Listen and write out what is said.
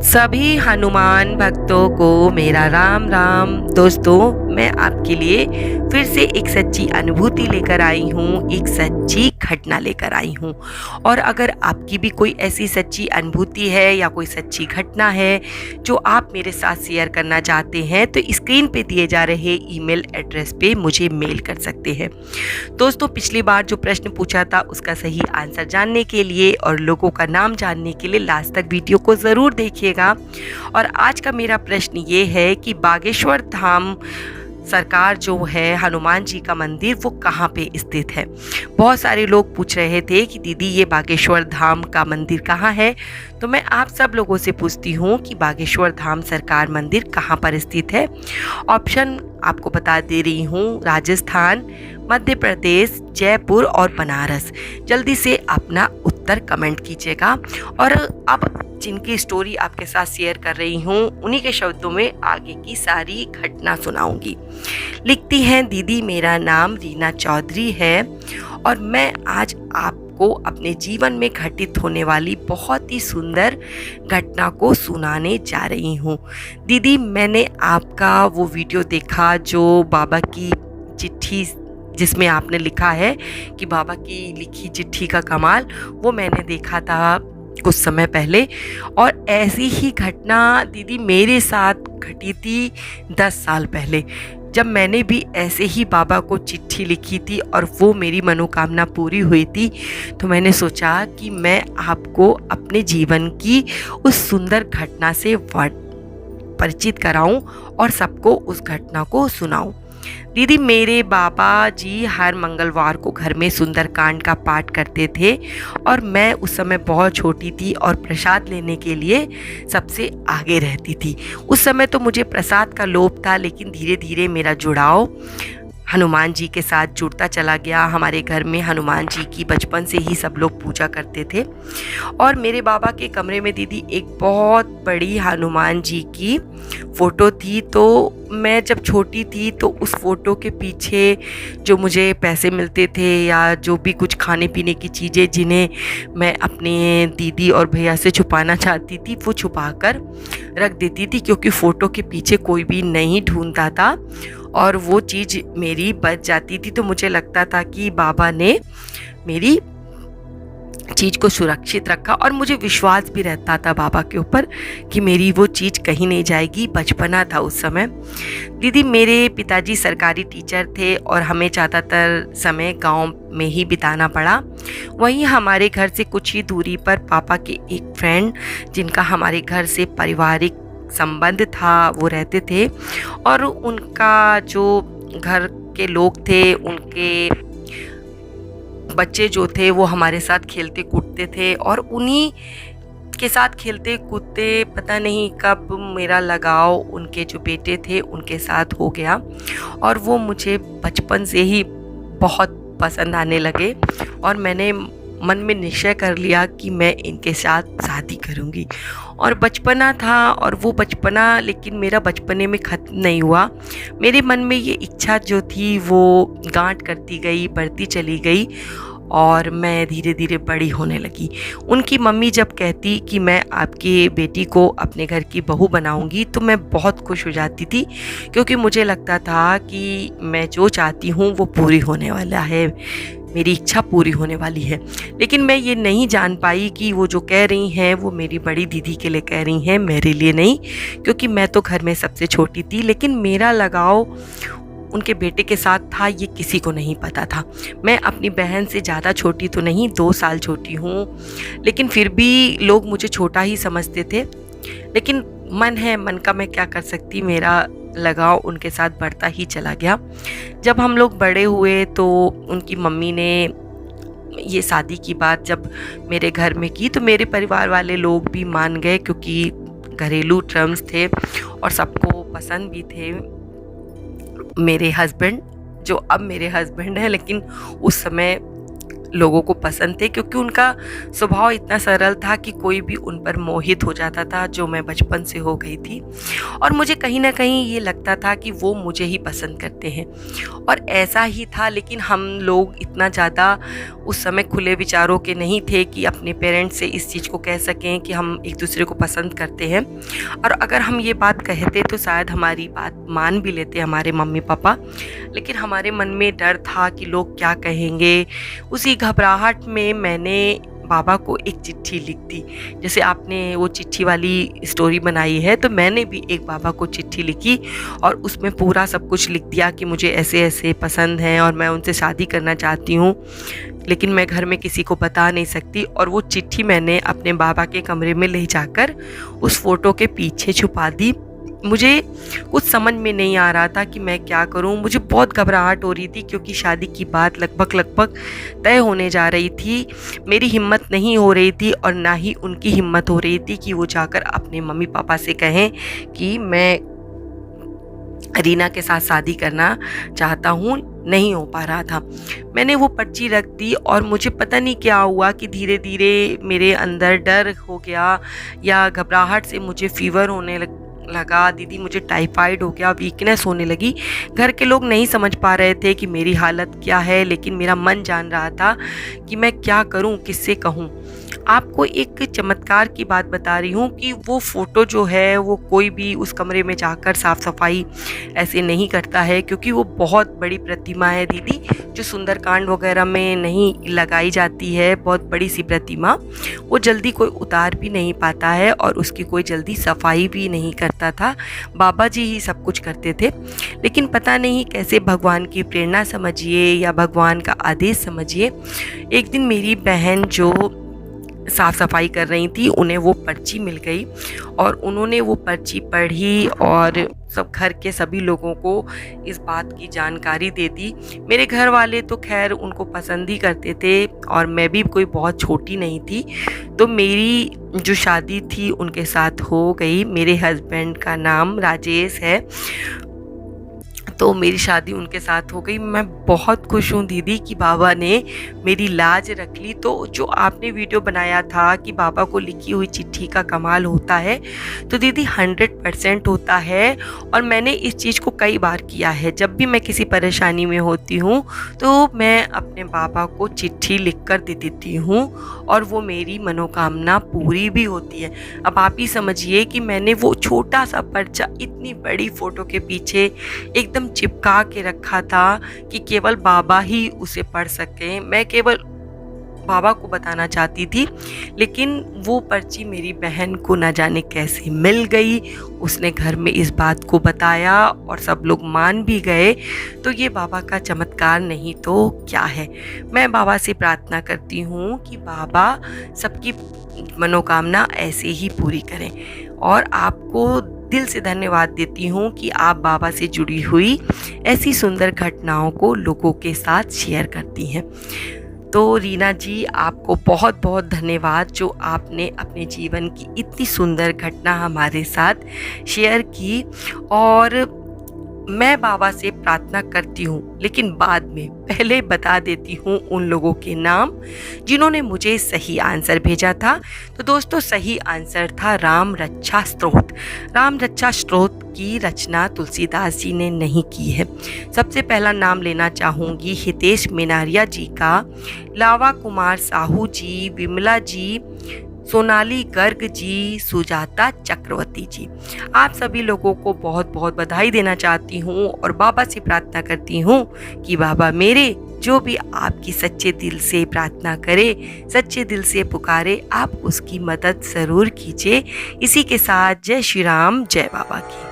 सभी हनुमान भक्तों को मेरा राम राम। दोस्तों, मैं आपके लिए फिर से एक सच्ची अनुभूति लेकर आई हूँ, एक सच्ची घटना लेकर आई हूँ। और अगर आपकी भी कोई ऐसी सच्ची अनुभूति है या कोई सच्ची घटना है जो आप मेरे साथ शेयर करना चाहते हैं तो स्क्रीन पे दिए जा रहे ईमेल एड्रेस पे मुझे मेल कर सकते हैं। दोस्तों, पिछली बार जो प्रश्न पूछा था उसका सही आंसर जानने के लिए और लोगों का नाम जानने के लिए लास्ट तक वीडियो को ज़रूर देखिएगा। और आज का मेरा प्रश्न ये है कि बागेश्वर धाम सरकार जो है हनुमान जी का मंदिर वो कहाँ पे स्थित है। बहुत सारे लोग पूछ रहे थे कि दीदी ये बागेश्वर धाम का मंदिर कहाँ है। तो मैं आप सब लोगों से पूछती हूँ कि बागेश्वर धाम सरकार मंदिर कहाँ पर स्थित है। ऑप्शन आपको बता दे रही हूँ, राजस्थान, मध्य प्रदेश, जयपुर और बनारस। जल्दी से अपना उत्तर कमेंट कीजिएगा। और अब जिनकी स्टोरी आपके साथ शेयर कर रही हूँ उन्हीं के शब्दों में आगे की सारी घटना सुनाऊंगी। लिखती हैं, दीदी मेरा नाम रीना चौधरी है और मैं आज आपको अपने जीवन में घटित होने वाली बहुत ही सुंदर घटना को सुनाने जा रही हूँ। दीदी, मैंने आपका वो वीडियो देखा जो बाबा की चिट्ठी, जिसमें आपने लिखा है कि बाबा की लिखी चिट्ठी का कमाल, वो मैंने देखा था कुछ समय पहले। और ऐसी ही घटना दीदी मेरे साथ घटी थी 10 साल पहले, जब मैंने भी ऐसे ही बाबा को चिट्ठी लिखी थी और वो मेरी मनोकामना पूरी हुई थी। तो मैंने सोचा कि मैं आपको अपने जीवन की उस सुंदर घटना से परिचित कराऊं और सबको उस घटना को सुनाऊं। दीदी, मेरे बाबा जी हर मंगलवार को घर में सुंदरकांड का पाठ करते थे और मैं उस समय बहुत छोटी थी और प्रसाद लेने के लिए सबसे आगे रहती थी। उस समय तो मुझे प्रसाद का लोभ था, लेकिन धीरे धीरे मेरा जुड़ाव हनुमान जी के साथ जुड़ता चला गया। हमारे घर में हनुमान जी की बचपन से ही सब लोग पूजा करते थे। और मेरे बाबा के कमरे में दीदी एक बहुत बड़ी हनुमान जी की फ़ोटो थी। तो मैं जब छोटी थी तो उस फ़ोटो के पीछे जो मुझे पैसे मिलते थे या जो भी कुछ खाने पीने की चीज़ें जिन्हें मैं अपने दीदी और भैया से छुपाना चाहती थी वो छुपा कर रख देती थी, क्योंकि फ़ोटो के पीछे कोई भी नहीं ढूंढता था और वो चीज़ मेरी बच जाती थी। तो मुझे लगता था कि बाबा ने मेरी चीज़ को सुरक्षित रखा और मुझे विश्वास भी रहता था बाबा के ऊपर कि मेरी वो चीज़ कहीं नहीं जाएगी। बचपना था उस समय। दीदी, मेरे पिताजी सरकारी टीचर थे और हमें ज़्यादातर समय गांव में ही बिताना पड़ा। वहीं हमारे घर से कुछ ही दूरी पर पापा के एक फ्रेंड, जिनका हमारे घर से पारिवारिक संबंध था, वो रहते थे। और उनका जो घर के लोग थे, उनके बच्चे जो थे वो हमारे साथ खेलते कूदते थे और उन्हीं के साथ खेलते कूदते पता नहीं कब मेरा लगाव उनके जो बेटे थे उनके साथ हो गया और वो मुझे बचपन से ही बहुत पसंद आने लगे। और मैंने मन में निश्चय कर लिया कि मैं इनके साथ शादी करूंगी। और बचपना था और वो बचपना, लेकिन मेरा बचपने में ख़त्म नहीं हुआ। मेरे मन में ये इच्छा जो थी वो गांठ करती गई, बढ़ती चली गई और मैं धीरे धीरे बड़ी होने लगी। उनकी मम्मी जब कहती कि मैं आपकी बेटी को अपने घर की बहू बनाऊंगी तो मैं बहुत खुश हो जाती थी, क्योंकि मुझे लगता था कि मैं जो चाहती हूँ वो पूरी होने वाला है, मेरी इच्छा पूरी होने वाली है। लेकिन मैं ये नहीं जान पाई कि वो जो कह रही हैं वो मेरी बड़ी दीदी के लिए कह रही हैं, मेरे लिए नहीं, क्योंकि मैं तो घर में सबसे छोटी थी। लेकिन मेरा लगाव उनके बेटे के साथ था ये किसी को नहीं पता था। मैं अपनी बहन से ज़्यादा छोटी तो नहीं, 2 साल छोटी हूँ, लेकिन फिर भी लोग मुझे छोटा ही समझते थे। लेकिन मन है, मन का मैं क्या कर सकती, मेरा लगाव उनके साथ बढ़ता ही चला गया। जब हम लोग बड़े हुए तो उनकी मम्मी ने ये शादी की बात जब मेरे घर में की तो मेरे परिवार वाले लोग भी मान गए, क्योंकि घरेलू टर्म्स थे और सबको पसंद भी थे। मेरे हस्बैंड, जो अब मेरे हस्बैंड हैं, लेकिन उस समय लोगों को पसंद थे, क्योंकि उनका स्वभाव इतना सरल था कि कोई भी उन पर मोहित हो जाता था, जो मैं बचपन से हो गई थी। और मुझे कहीं ना कहीं ये लगता था कि वो मुझे ही पसंद करते हैं, और ऐसा ही था। लेकिन हम लोग इतना ज़्यादा उस समय खुले विचारों के नहीं थे कि अपने पेरेंट्स से इस चीज़ को कह सकें कि हम एक दूसरे को पसंद करते हैं। और अगर हम ये बात कहते तो शायद हमारी बात मान भी लेते हमारे मम्मी पापा, लेकिन हमारे मन में डर था कि लोग क्या कहेंगे। उसी घबराहट में मैंने बाबा को एक चिट्ठी लिख दी। जैसे आपने वो चिट्ठी वाली स्टोरी बनाई है, तो मैंने भी एक बाबा को चिट्ठी लिखी और उसमें पूरा सब कुछ लिख दिया कि मुझे ऐसे ऐसे पसंद हैं और मैं उनसे शादी करना चाहती हूँ, लेकिन मैं घर में किसी को बता नहीं सकती। और वो चिट्ठी मैंने अपने बाबा के कमरे में ले जाकर उस फ़ोटो के पीछे छुपा दी। मुझे कुछ समझ में नहीं आ रहा था कि मैं क्या करूं। मुझे बहुत घबराहट हो रही थी, क्योंकि शादी की बात लगभग तय होने जा रही थी। मेरी हिम्मत नहीं हो रही थी और ना ही उनकी हिम्मत हो रही थी कि वो जाकर अपने मम्मी पापा से कहें कि मैं रीना के साथ शादी करना चाहता हूँ। नहीं हो पा रहा था। मैंने वो पर्ची रख दी और मुझे पता नहीं क्या हुआ कि धीरे धीरे मेरे अंदर डर हो गया, या घबराहट से मुझे फीवर होने लगा। दीदी मुझे टाइफाइड हो गया, वीकनेस होने लगी। घर के लोग नहीं समझ पा रहे थे कि मेरी हालत क्या है, लेकिन मेरा मन जान रहा था कि मैं क्या करूं, किससे कहूं। आपको एक चमत्कार की बात बता रही हूँ कि वो फ़ोटो जो है वो कोई भी उस कमरे में जाकर साफ़ सफाई ऐसे नहीं करता है, क्योंकि वो बहुत बड़ी प्रतिमा है दीदी, जो सुंदरकांड वगैरह में नहीं लगाई जाती है। बहुत बड़ी सी प्रतिमा, वो जल्दी कोई उतार भी नहीं पाता है और उसकी कोई जल्दी सफाई भी नहीं करता था। बाबा जी ही सब कुछ करते थे। लेकिन पता नहीं कैसे भगवान की प्रेरणा समझिए या भगवान का आदेश समझिए, एक दिन मेरी बहन जो साफ़ सफाई कर रही थी, उन्हें वो पर्ची मिल गई और उन्होंने वो पर्ची पढ़ी और सब घर के सभी लोगों को इस बात की जानकारी दे दी। मेरे घर वाले तो खैर उनको पसंद ही करते थे और मैं भी कोई बहुत छोटी नहीं थी, तो मेरी जो शादी थी उनके साथ हो गई। मेरे हस्बैंड का नाम राजेश है, तो मेरी शादी उनके साथ हो गई। मैं बहुत खुश हूँ दीदी कि बाबा ने मेरी लाज रख ली। तो जो आपने वीडियो बनाया था कि बाबा को लिखी हुई चिट्ठी का कमाल होता है, तो दीदी 100% होता है। और मैंने इस चीज़ को कई बार किया है। जब भी मैं किसी परेशानी में होती हूँ तो मैं अपने बाबा को चिट्ठी लिख कर दे देती हूँ और वो मेरी मनोकामना पूरी भी होती है। अब आप ही समझिए कि मैंने वो छोटा सा पर्चा इतनी बड़ी फ़ोटो के पीछे एकदम चिपका के रखा था कि केवल बाबा ही उसे पढ़ सकें। मैं केवल बाबा को बताना चाहती थी, लेकिन वो पर्ची मेरी बहन को न जाने कैसे मिल गई। उसने घर में इस बात को बताया और सब लोग मान भी गए। तो ये बाबा का चमत्कार नहीं तो क्या है। मैं बाबा से प्रार्थना करती हूँ कि बाबा सबकी मनोकामना ऐसे ही पूरी करें, और आपको दिल से धन्यवाद देती हूँ कि आप बाबा से जुड़ी हुई ऐसी सुंदर घटनाओं को लोगों के साथ शेयर करती हैं। तो रीना जी, आपको बहुत बहुत धन्यवाद जो आपने अपने जीवन की इतनी सुंदर घटना हमारे साथ शेयर की। और मैं बाबा से प्रार्थना करती हूँ, लेकिन बाद में पहले बता देती हूँ उन लोगों के नाम जिन्होंने मुझे सही आंसर भेजा था। तो दोस्तों, सही आंसर था राम रक्षा स्तोत्र। राम रक्षा स्तोत्र की रचना तुलसीदास जी ने नहीं की है। सबसे पहला नाम लेना चाहूँगी हितेश मेनारिया जी का, लावा कुमार साहू जी, विमला जी, सोनाली गर्ग जी, सुजाता चक्रवर्ती जी। आप सभी लोगों को बहुत बहुत बधाई देना चाहती हूँ और बाबा से प्रार्थना करती हूँ कि बाबा मेरे जो भी आपकी सच्चे दिल से प्रार्थना करे, सच्चे दिल से पुकारे, आप उसकी मदद ज़रूर कीजिए। इसी के साथ जय श्री राम, जय बाबा की।